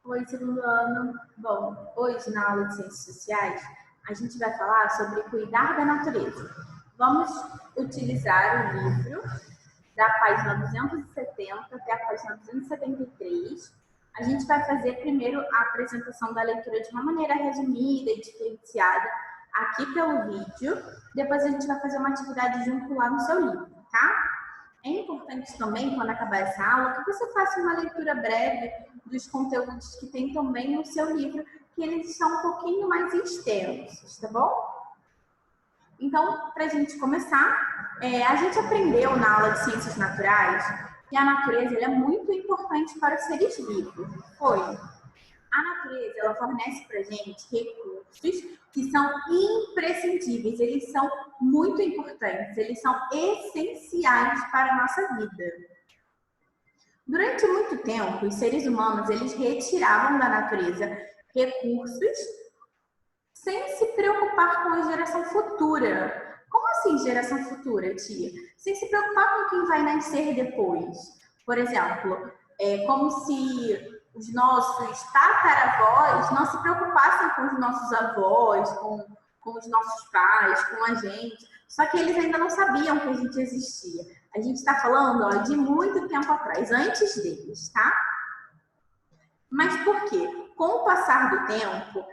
Oi, segundo ano. Bom, hoje na aula de Ciências Sociais, a gente vai falar sobre cuidar da natureza. Vamos utilizar o livro da página 270 até a página 273. A gente vai fazer primeiro a apresentação da leitura de uma maneira resumida e diferenciada aqui pelo vídeo. Depois a gente vai fazer uma atividade junto lá no seu livro, tá? É importante também, quando acabar essa aula, que você faça uma leitura breve dos conteúdos que tem também no seu livro, que eles são um pouquinho mais extensos, tá bom? Então, para a gente começar, a gente aprendeu na aula de Ciências Naturais que a natureza é muito importante para os seres vivos. A natureza, ela fornece para a gente recursos que são imprescindíveis, eles são muito importantes, eles são essenciais para a nossa vida. Durante muito tempo, os seres humanos, eles retiravam da natureza recursos sem se preocupar com a geração futura. Como assim geração futura, tia? Sem se preocupar com quem vai nascer depois. Por exemplo, é como se os nossos tataravós não se preocupassem com os nossos avós, com os nossos pais, com a gente. Só que eles ainda não sabiam que a gente existia. A gente está falando de muito tempo atrás, antes deles, tá? Mas por quê? Com o passar do tempo,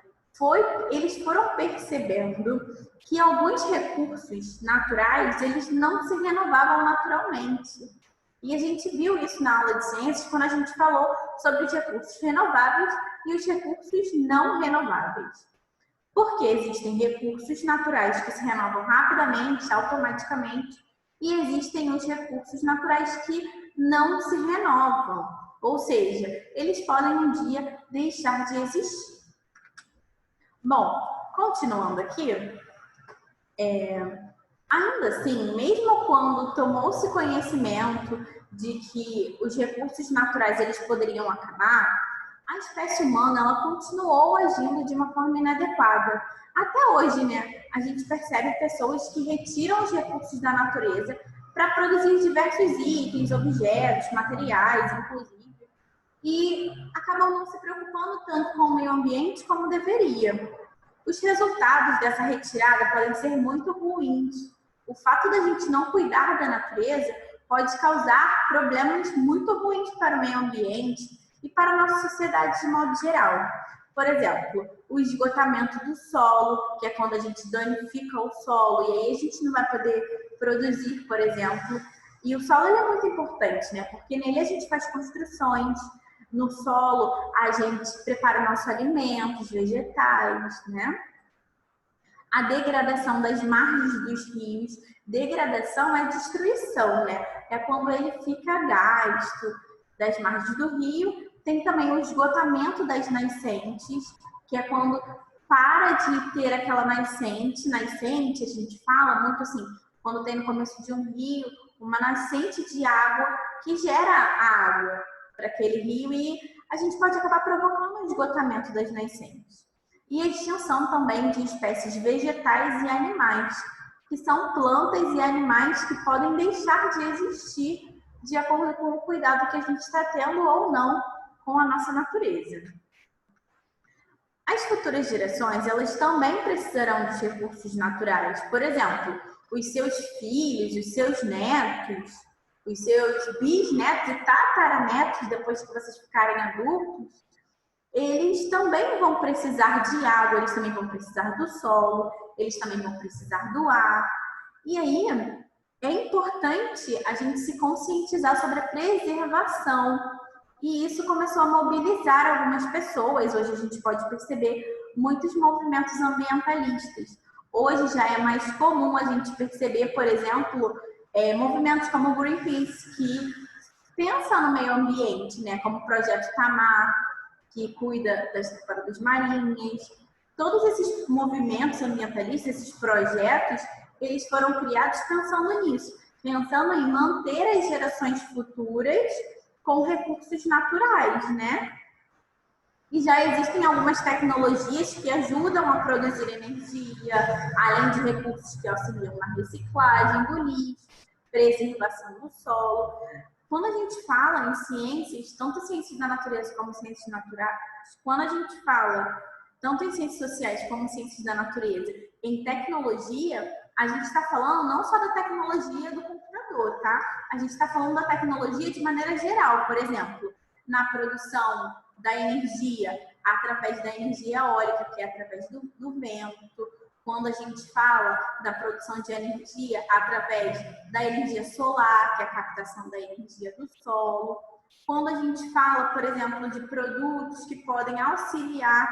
eles foram percebendo que alguns recursos naturais, eles não se renovavam naturalmente. E a gente viu isso na aula de ciências quando a gente falou sobre os recursos renováveis e os recursos não renováveis. Porque existem recursos naturais que se renovam rapidamente, automaticamente, e existem os recursos naturais que não se renovam. Ou seja, eles podem um dia deixar de existir. Bom, continuando aqui, ainda assim, mesmo quando tomou-se conhecimento de que os recursos naturais eles poderiam acabar, a espécie humana ela continuou agindo de uma forma inadequada. Até hoje, né, a gente percebe pessoas que retiram os recursos da natureza para produzir diversos itens, objetos, materiais, inclusive, e acabam não se preocupando tanto com o meio ambiente como deveria. Os resultados dessa retirada podem ser muito ruins. O fato da gente não cuidar da natureza pode causar problemas muito ruins para o meio ambiente e para a nossa sociedade de modo geral. Por exemplo, o esgotamento do solo, que é quando a gente danifica o solo e aí a gente não vai poder produzir, por exemplo. E o solo é muito importante, né? Porque nele a gente faz construções. No solo, a gente prepara o nosso alimento, os vegetais, né? A degradação das margens dos rios. Degradação é destruição, né? É quando ele fica gasto das margens do rio. Tem também o esgotamento das nascentes, que é quando para de ter aquela nascente. Nascente, a gente fala muito assim, quando tem no começo de um rio, uma nascente de água que gera água para aquele rio e a gente pode acabar provocando o esgotamento das nascentes. E a extinção também de espécies vegetais e animais, que são plantas e animais que podem deixar de existir de acordo com o cuidado que a gente está tendo ou não com a nossa natureza. As futuras gerações, elas também precisarão dos recursos naturais. Por exemplo, os seus filhos, os seus netos, os seus bisnetos e tataranetos, depois que vocês ficarem adultos, eles também vão precisar de água, eles também vão precisar do solo, eles também vão precisar do ar. E aí, é importante a gente se conscientizar sobre a preservação. E isso começou a mobilizar algumas pessoas. Hoje a gente pode perceber muitos movimentos ambientalistas. Hoje já é mais comum a gente perceber, por exemplo, movimentos como o Greenpeace, que pensa no meio ambiente, né? Como o Projeto Tamar, que cuida das tartarugas marinhas. Todos esses movimentos ambientalistas, esses projetos, eles foram criados pensando nisso, pensando em manter as gerações futuras com recursos naturais, né? E já existem algumas tecnologias que ajudam a produzir energia, além de recursos que auxiliam na reciclagem do lixo, preservação do solo. Quando a gente fala em ciências, tanto ciências da natureza como ciências naturais, quando a gente fala tanto em ciências sociais como em ciências da natureza, em tecnologia, a gente está falando não só da tecnologia do computador, tá? A gente está falando da tecnologia de maneira geral, por exemplo, na produção da energia, através da energia eólica, que é através do vento. Quando a gente fala da produção de energia através da energia solar, que é a captação da energia do solo. Quando a gente fala, por exemplo, de produtos que podem auxiliar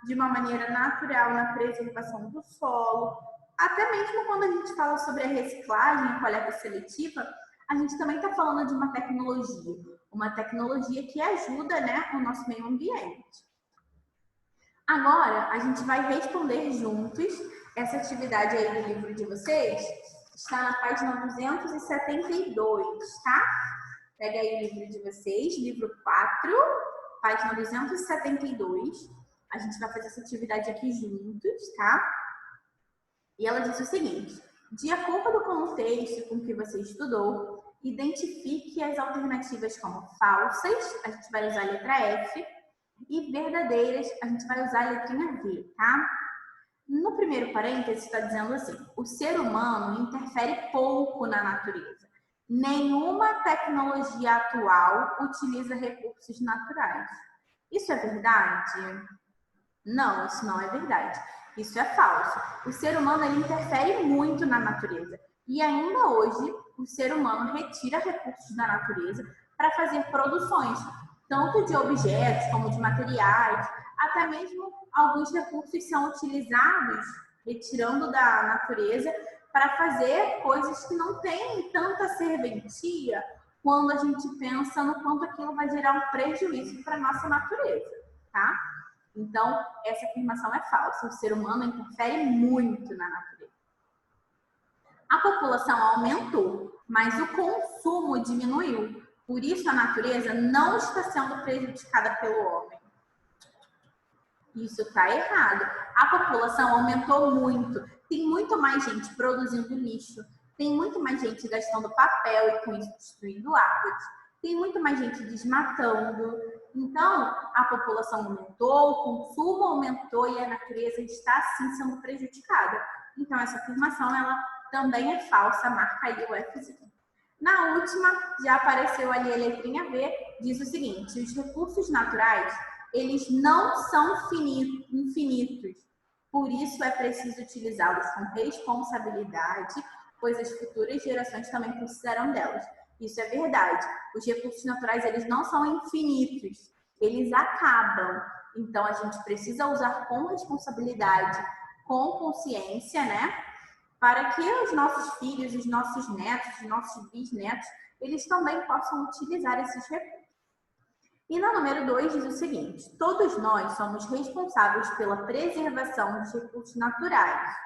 de uma maneira natural na preservação do solo. Até mesmo quando a gente fala sobre a reciclagem, a coleta seletiva, a gente também está falando de uma tecnologia que ajuda, né, o nosso meio ambiente. Agora, a gente vai responder juntos essa atividade aí do livro de vocês. Está na página 272, tá? Pega aí o livro de vocês, livro 4, página 272. A gente vai fazer essa atividade aqui juntos, tá? E ela diz o seguinte: de acordo com o texto com que você estudou, identifique as alternativas como falsas, a gente vai usar a letra F, e verdadeiras, a gente vai usar a letrinha V, tá? No primeiro parênteses está dizendo assim: o ser humano interfere pouco na natureza. Nenhuma tecnologia atual utiliza recursos naturais. Isso é verdade? Não, isso não é verdade. Isso é falso. O ser humano ele interfere muito na natureza. E ainda hoje, o ser humano retira recursos da natureza para fazer produções, tanto de objetos como de materiais, até mesmo alguns recursos são utilizados, retirando da natureza, para fazer coisas que não têm tanta serventia quando a gente pensa no quanto aquilo vai gerar um prejuízo para a nossa natureza, tá? Então, essa afirmação é falsa. O ser humano interfere muito na natureza. A população aumentou, mas o consumo diminuiu. Por isso, a natureza não está sendo prejudicada pelo homem. Isso está errado. A população aumentou muito. Tem muito mais gente produzindo lixo. Tem muito mais gente gastando papel e com isso destruindo árvores. Tem muito mais gente desmatando. Então, a população aumentou, o consumo aumentou e a natureza está, sim, sendo prejudicada. Então, essa afirmação, ela também é falsa, marca aí o Fzinho. Na última, já apareceu ali a letrinha V, diz o seguinte: os recursos naturais, eles não são infinitos. Por isso, é preciso utilizá-los com responsabilidade, pois as futuras gerações também precisarão delas. Isso é verdade. Os recursos naturais, eles não são infinitos. Eles acabam. Então, a gente precisa usar com responsabilidade, com consciência, né? Para que os nossos filhos, os nossos netos, os nossos bisnetos, eles também possam utilizar esses recursos. E na número 2 diz o seguinte: todos nós somos responsáveis pela preservação dos recursos naturais.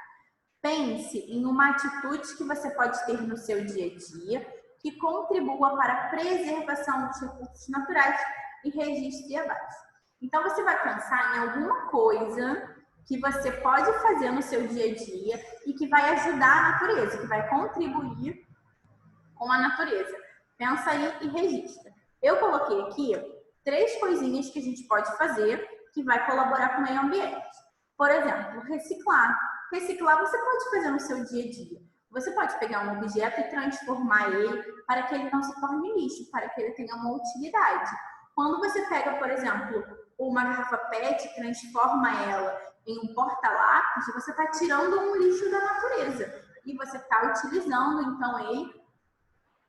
Pense em uma atitude que você pode ter no seu dia a dia que contribua para a preservação dos recursos naturais e registre abaixo. Então, você vai pensar em alguma coisa que você pode fazer no seu dia a dia e que vai ajudar a natureza, que vai contribuir com a natureza. Pensa aí e registra. Eu coloquei aqui 3 coisinhas que a gente pode fazer que vai colaborar com o meio ambiente. Por exemplo, reciclar. Reciclar você pode fazer no seu dia a dia. Você pode pegar um objeto e transformar ele para que ele não se torne lixo, para que ele tenha uma utilidade. Quando você pega, por exemplo, uma garrafa PET e transforma ela em um porta-lápis, você está tirando um lixo da natureza. E você está utilizando, então, ele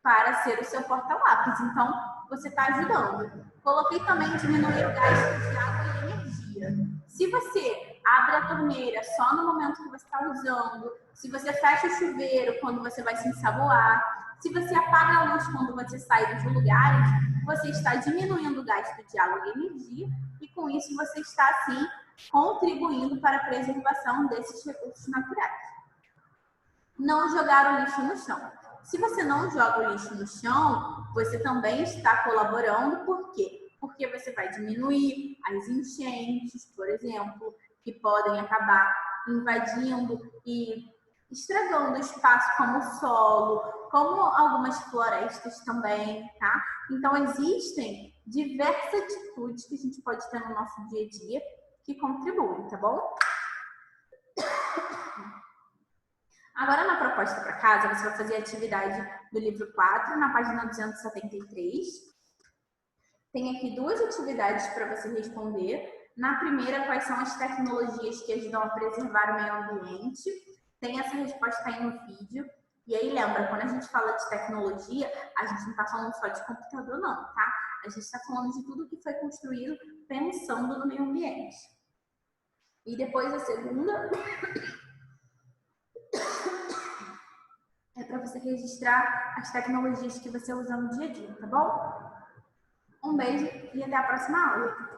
para ser o seu porta-lápis. Então, você está ajudando. Coloquei também diminuir o gasto de água e energia. Se você abre a torneira só no momento que você está usando, se você fecha o chuveiro quando você vai se ensaboar, se você apaga a luz quando você sai dos lugares, você está diminuindo o gasto de água e energia e com isso você está, assim, contribuindo para a preservação desses recursos naturais. Não jogar o lixo no chão. Se você não joga o lixo no chão, você também está colaborando. Por quê? Porque você vai diminuir as enchentes, por exemplo, que podem acabar invadindo e estragando o espaço como o solo, como algumas florestas também, tá? Então, existem diversas atitudes que a gente pode ter no nosso dia a dia que contribuem, tá bom? Agora, na proposta para casa, você vai fazer a atividade do livro 4, na página 273. Tem aqui duas atividades para você responder. Na primeira, quais são as tecnologias que ajudam a preservar o meio ambiente? Tem essa resposta aí no vídeo. E aí, lembra, quando a gente fala de tecnologia, a gente não está falando só de computador, não, tá? A gente está falando de tudo que foi construído pensando no meio ambiente. E depois, a segunda é para você registrar as tecnologias que você usa no dia a dia, tá bom? Um beijo e até a próxima aula!